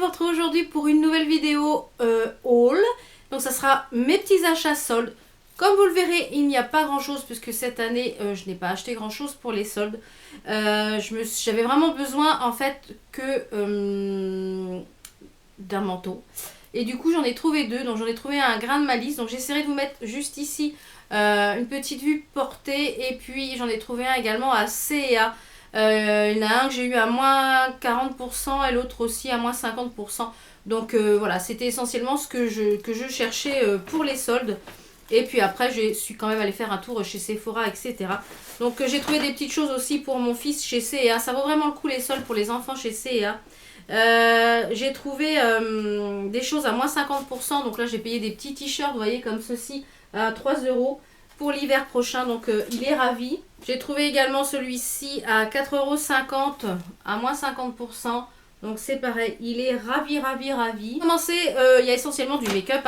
retrouve aujourd'hui pour une nouvelle vidéo haul. Donc ça sera mes petits achats soldes. Comme vous le verrez, il n'y a pas grand chose puisque cette année je n'ai pas acheté grand chose pour les soldes. J'avais vraiment besoin en fait que d'un manteau. Et du coup j'en ai trouvé deux. Donc j'en ai trouvé un grain de malice. Donc j'essaierai de vous mettre juste ici une petite vue portée. Et puis j'en ai trouvé un également à C&A. Il y en a un que j'ai eu à moins 40% et l'autre aussi à moins 50%. Donc voilà, c'était essentiellement ce que je cherchais pour les soldes. Et puis après, je suis quand même allée faire un tour chez Sephora, etc. Donc j'ai trouvé des petites choses aussi pour mon fils chez C&A. Ça vaut vraiment le coup les soldes pour les enfants chez C&A. J'ai trouvé des choses à moins 50%. Donc là, j'ai payé des petits t-shirts, vous voyez, comme ceci, à 3 € pour l'hiver prochain. Donc il est ravi. J'ai trouvé également celui-ci à 4,50 € à moins 50%. Donc c'est pareil, il est ravi. Pour commencer, il y a essentiellement du make-up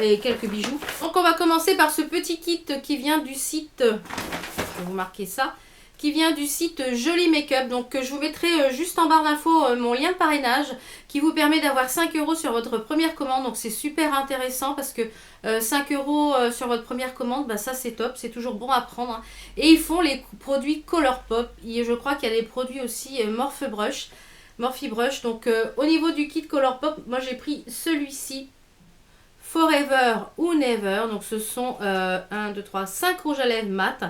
et quelques bijoux. Donc on va commencer par ce petit kit qui vient du site, je vais vous marquer ça, qui vient du site Joli Make-up. Donc je vous mettrai juste en barre d'infos mon lien de parrainage qui vous permet d'avoir 5 € sur votre première commande. Donc c'est super intéressant parce que 5 € sur votre première commande, bah ça c'est top, c'est toujours bon à prendre. Hein. Et ils font les produits Colourpop. Je crois qu'il y a des produits aussi Morphe Brush. Donc au niveau du kit Colourpop, moi j'ai pris celui-ci, Forever ou Never. Donc ce sont 5 rouges à lèvres mat.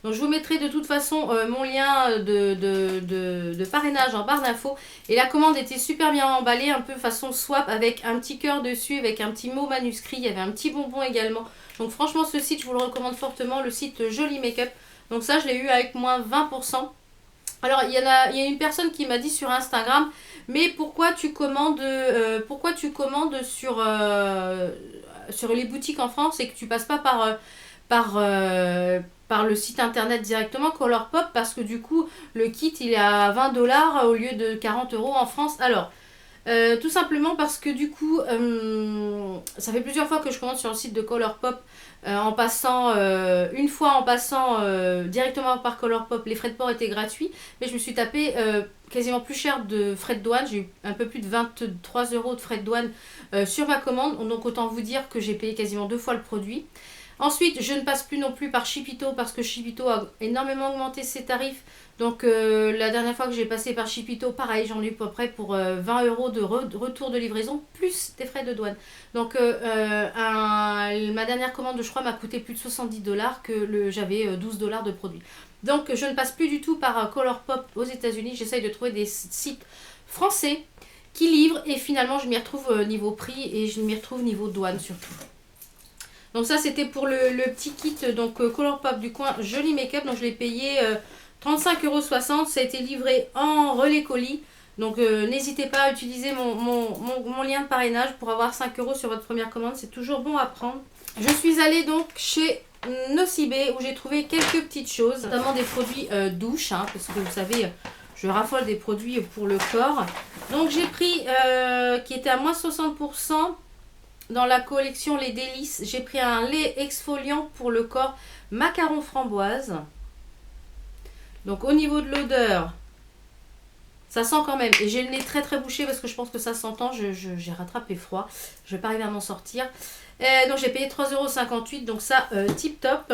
Donc je vous mettrai de toute façon mon lien de parrainage en barre d'infos. Et la commande était super bien emballée, un peu façon swap avec un petit cœur dessus, avec un petit mot manuscrit. Il y avait un petit bonbon également. Donc franchement ce site je vous le recommande fortement, le site Joli Make-up. Donc ça je l'ai eu avec moins 20%. Alors il y a une personne qui m'a dit sur Instagram, mais pourquoi tu commandes sur les boutiques en France et que tu passes pas par le site internet directement Colourpop, parce que du coup le kit il est à 20 $ au lieu de 40 € en France. Alors tout simplement parce que du coup ça fait plusieurs fois que je commande sur le site de Colourpop une fois en passant directement par Colourpop, les frais de port étaient gratuits, mais je me suis tapé quasiment plus cher de frais de douane. J'ai eu un peu plus de 23 € de frais de douane sur ma commande, donc autant vous dire que j'ai payé quasiment 2 fois le produit. Ensuite, je ne passe plus non plus par Shipito parce que Shipito a énormément augmenté ses tarifs. Donc la dernière fois que j'ai passé par Shipito, pareil, j'en ai eu à peu près pour 20 € de retour de livraison, plus des frais de douane. Donc ma dernière commande, je crois, m'a coûté plus de 70 $, que j'avais 12 $ de produits. Donc je ne passe plus du tout par Colourpop aux États-Unis. J'essaye de trouver des sites français qui livrent et finalement je m'y retrouve niveau prix et je m'y retrouve niveau douane surtout. Donc ça c'était pour le petit kit donc Colourpop du coin Joli Make-up. Donc je l'ai payé 35,60 €. Ça a été livré en relais colis. Donc n'hésitez pas à utiliser mon lien de parrainage pour avoir 5 € sur votre première commande. C'est toujours bon à prendre. Je suis allée donc chez Nocibé où j'ai trouvé quelques petites choses, notamment des produits douche, hein, parce que vous savez, je raffole des produits pour le corps. Donc j'ai pris, qui était à moins 60%, dans la collection Les Délices, j'ai pris un lait exfoliant pour le corps macaron framboise. Donc au niveau de l'odeur, ça sent quand même. Et j'ai le nez très bouché parce que je pense que ça s'entend. J'ai rattrapé froid. Je vais pas arriver à m'en sortir. Donc j'ai payé 3,58 €. Donc ça, tip top.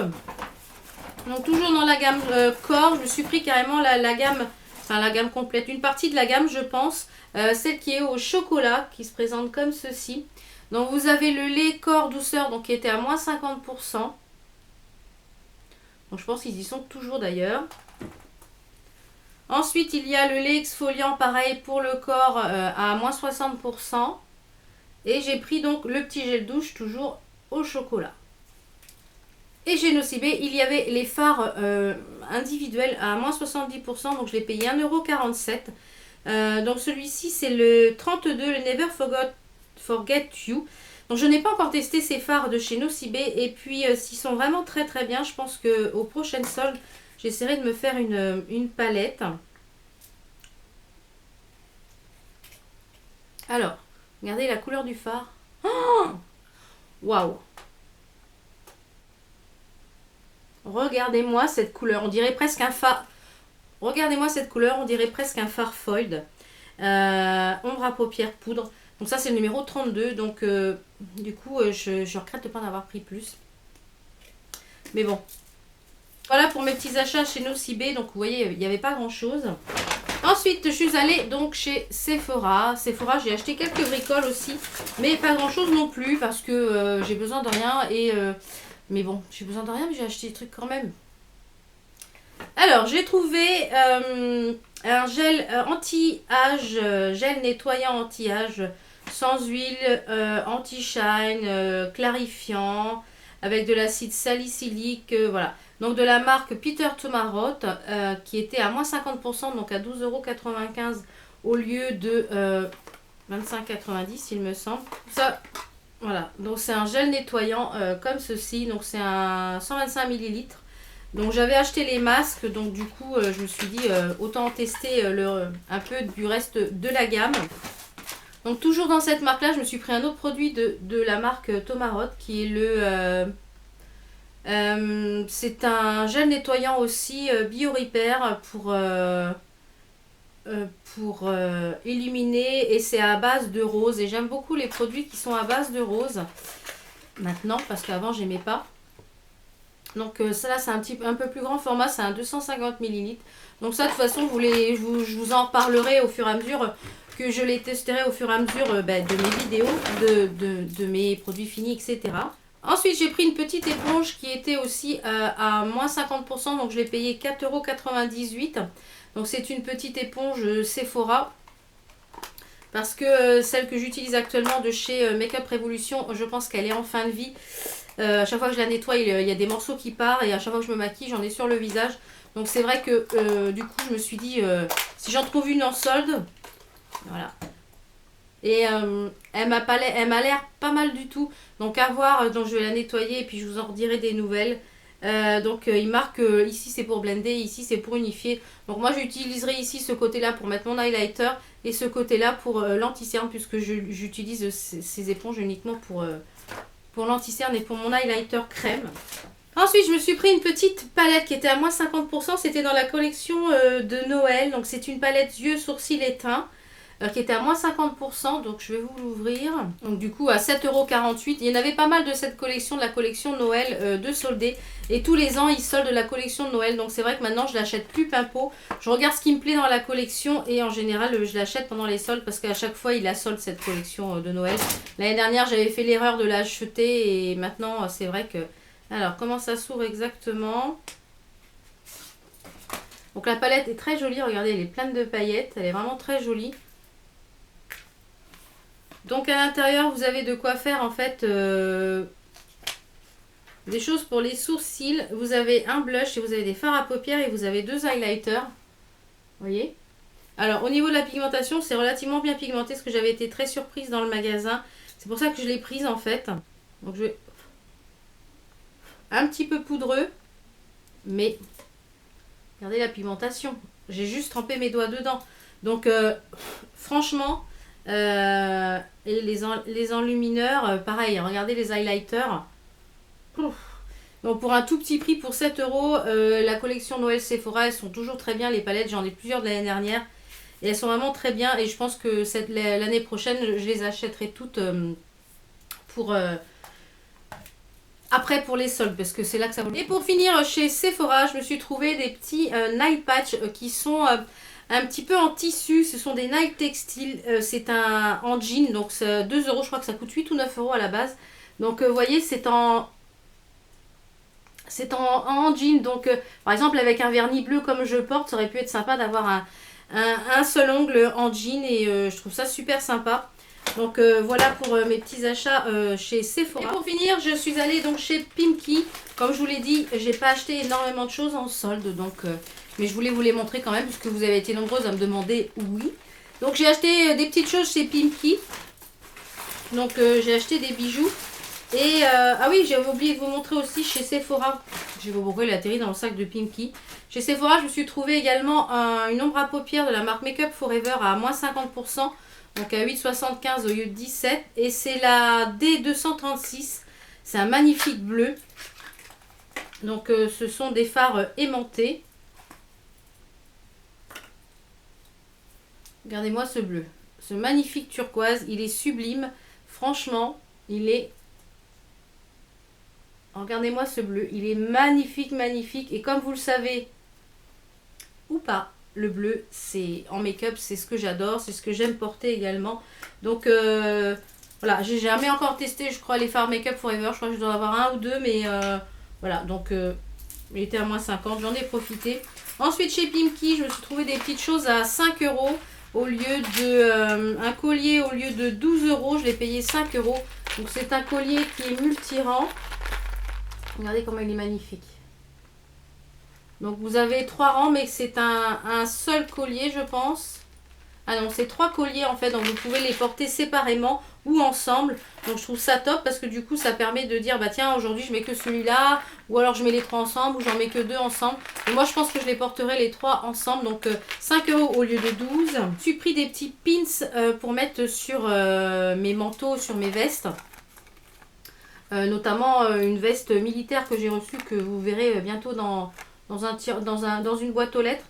Donc toujours dans la gamme corps, je me suis pris carrément la gamme, enfin la gamme complète. Une partie de la gamme, je pense. Celle qui est au chocolat, qui se présente comme ceci. Donc vous avez le lait corps douceur, donc qui était à moins 50%. Donc je pense qu'ils y sont toujours d'ailleurs. Ensuite il y a le lait exfoliant, pareil pour le corps, à moins 60%. Et j'ai pris donc le petit gel douche toujours au chocolat. Et chez Nocibé, il y avait les fards individuels à moins 70%, donc je l'ai payé 1,47 €. Donc celui-ci c'est le 32, le Never Forget You. Donc je n'ai pas encore testé ces fards de chez Nocibé. Et puis s'ils sont vraiment très bien, je pense qu'aux prochaines soldes, j'essaierai de me faire une palette. Alors, regardez la couleur du fard. Waouh! Regardez-moi cette couleur, on dirait presque un fard. Regardez-moi cette couleur, on dirait presque un fard foiled. Ombre à paupières poudre. Donc ça c'est le numéro 32. Donc du coup je regrette de ne pas en avoir pris plus. Mais bon. Voilà pour mes petits achats chez Nocibé. Donc vous voyez, il n'y avait pas grand chose. Ensuite, je suis allée donc chez Sephora. Sephora, j'ai acheté quelques bricoles aussi. Mais pas grand chose non plus parce que j'ai besoin de rien. Mais bon, j'ai besoin de rien mais j'ai acheté des trucs quand même. Alors, j'ai trouvé un gel anti-âge, gel nettoyant anti-âge sans huile, anti-shine, clarifiant, avec de l'acide salicylique, voilà. Donc de la marque Peter Tomarot, qui était à moins 50%, donc à 12,95 € au lieu de 25,90 il me semble. Ça, voilà. Donc c'est un gel nettoyant comme ceci, donc c'est un 125 millilitres. Donc j'avais acheté les masques, donc du coup je me suis dit autant tester un peu du reste de la gamme. Donc toujours dans cette marque là, je me suis pris un autre produit de la marque Tomarot qui est c'est un gel nettoyant aussi BioRepair pour éliminer, et c'est à base de rose, et j'aime beaucoup les produits qui sont à base de rose maintenant parce qu'avant j'aimais pas. Donc ça là c'est un peu plus grand format, c'est un 250 millilitres. Donc ça de toute façon je vous en reparlerai au fur et à mesure que je les testerai au fur et à mesure de mes vidéos, de mes produits finis, etc. Ensuite j'ai pris une petite éponge qui était aussi à moins 50%, donc je l'ai payé 4,98 €. Donc c'est une petite éponge Sephora. Parce que celle que j'utilise actuellement de chez Makeup Revolution, je pense qu'elle est en fin de vie. À chaque fois que je la nettoie, il y a des morceaux qui partent, et à chaque fois que je me maquille, j'en ai sur le visage. Donc c'est vrai que du coup, je me suis dit, si j'en trouve une en solde, voilà. Et elle m'a l'air pas mal du tout. Donc à voir, donc je vais la nettoyer et puis je vous en redirai des nouvelles. Donc il marque ici c'est pour blender, ici c'est pour unifier. Donc moi j'utiliserai ici ce côté là pour mettre mon highlighter et ce côté là pour l'anti-cerne, puisque j'utilise ces éponges uniquement pour l'anti-cerne et pour mon highlighter crème. Ensuite je me suis pris une petite palette qui était à moins 50%, c'était dans la collection de Noël. Donc c'est une palette yeux, sourcils et teint. Qui était à moins 50%, donc je vais vous l'ouvrir. Donc du coup à 7,48 €. Il y en avait pas mal de cette collection, de la collection Noël de soldés. Et tous les ans ils soldent la collection de Noël. Donc c'est vrai que maintenant je l'achète plus pimpot. Je regarde ce qui me plaît dans la collection et en général je l'achète pendant les soldes parce qu'à chaque fois il la solde cette collection de Noël. L'année dernière j'avais fait l'erreur de l'acheter et maintenant c'est vrai que... Alors comment ça s'ouvre exactement? Donc la palette est très jolie, regardez, elle est pleine de paillettes, elle est vraiment très jolie. Donc à l'intérieur, vous avez de quoi faire en fait des choses pour les sourcils. Vous avez un blush et vous avez des fards à paupières et vous avez 2 highlighters. Vous voyez? Alors au niveau de la pigmentation, c'est relativement bien pigmenté parce que j'avais été très surprise dans le magasin. C'est pour ça que je l'ai prise en fait. Donc je vais... Un petit peu poudreux, mais regardez la pigmentation. J'ai juste trempé mes doigts dedans. Donc franchement... et les enlumineurs, pareil, regardez les highlighters. Ouf. Donc pour un tout petit prix, pour 7 €, la collection Noël Sephora, elles sont toujours très bien, les palettes, j'en ai plusieurs de l'année dernière. Et elles sont vraiment très bien, et je pense que l'année prochaine, je les achèterai toutes pour... après pour les soldes, parce que c'est là que ça vaut. Et pour finir, chez Sephora, je me suis trouvé des petits nail patch qui sont... un petit peu en tissu, ce sont des nails textiles, c'est en jean, donc 2 €, je crois que ça coûte 8 ou 9 € à la base. Donc vous voyez, c'est en jean, donc par exemple avec un vernis bleu comme je porte, ça aurait pu être sympa d'avoir un seul ongle en jean, et je trouve ça super sympa. Donc voilà pour mes petits achats chez Sephora. Et pour finir, je suis allée donc chez Pimki. Comme je vous l'ai dit, j'ai pas acheté énormément de choses en solde, donc... mais je voulais vous les montrer quand même, puisque vous avez été nombreuses à me demander oui. Donc j'ai acheté des petites choses chez Pimki. Donc j'ai acheté des bijoux. Et ah oui, j'avais oublié de vous montrer aussi chez Sephora. Je vais vous montrer, elle a atterri dans le sac de Pimki. Chez Sephora, je me suis trouvé également une ombre à paupières de la marque Makeup Forever à moins 50%. Donc à 8,75 € au lieu de 17. Et c'est la D236. C'est un magnifique bleu. Donc ce sont des fards aimantés. Regardez-moi ce bleu. ce magnifique turquoise. Il est sublime. Franchement, il est... Regardez-moi ce bleu. Il est magnifique, magnifique. Et comme vous le savez, ou pas, le bleu, c'est en make-up, c'est ce que j'adore. C'est ce que j'aime porter également. Donc, voilà. J'ai jamais encore testé, je crois, les fards Make-up Forever. Je crois que je dois en avoir un ou deux. Mais voilà. Donc, il était à moins 50. J'en ai profité. Ensuite, chez Pimki, je me suis trouvé des petites choses à 5 € au lieu de... un collier au lieu de 12 €, je l'ai payé 5 €. Donc, c'est un collier qui est multi-rang. Regardez comment il est magnifique. Donc, vous avez 3 rangs, mais c'est un seul collier, je pense. Ah non, c'est 3 colliers, en fait. Donc, vous pouvez les porter séparément ou ensemble. Donc, je trouve ça top parce que du coup, ça permet de dire, bah tiens, aujourd'hui, je mets que celui-là. Ou alors, je mets les 3 ensemble ou j'en mets que 2 ensemble. Et moi, je pense que je les porterai les 3 ensemble. Donc, 5 € au lieu de 12. Je suis pris des petits pins pour mettre sur mes manteaux, sur mes vestes. Notamment une veste militaire que j'ai reçue, que vous verrez bientôt dans une boîte aux lettres.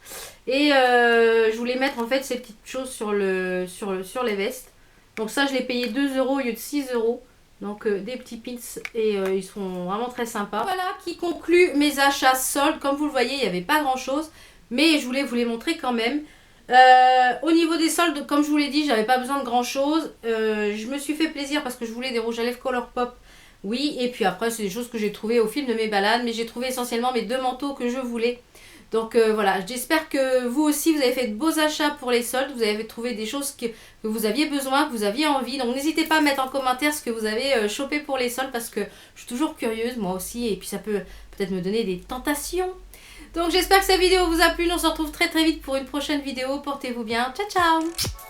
Et je voulais mettre en fait ces petites choses sur les vestes. Donc ça, je l'ai payé 2 € au lieu de 6 €. Donc des petits pins et ils sont vraiment très sympas. Voilà qui conclut mes achats soldes. Comme vous le voyez, il n'y avait pas grand chose, mais je voulais vous les montrer quand même. Au niveau des soldes, comme je vous l'ai dit, j'avais pas besoin de grand chose. Je me suis fait plaisir parce que je voulais des rouges à lèvres Colourpop. Oui, et puis après, c'est des choses que j'ai trouvées au fil de mes balades, mais j'ai trouvé essentiellement mes 2 manteaux que je voulais. Donc voilà, j'espère que vous aussi, vous avez fait de beaux achats pour les soldes. Vous avez trouvé des choses que vous aviez besoin, que vous aviez envie. Donc n'hésitez pas à mettre en commentaire ce que vous avez chopé pour les soldes, parce que je suis toujours curieuse, moi aussi, et puis ça peut peut-être me donner des tentations. Donc j'espère que cette vidéo vous a plu. On se retrouve très très vite pour une prochaine vidéo. Portez-vous bien. Ciao, ciao!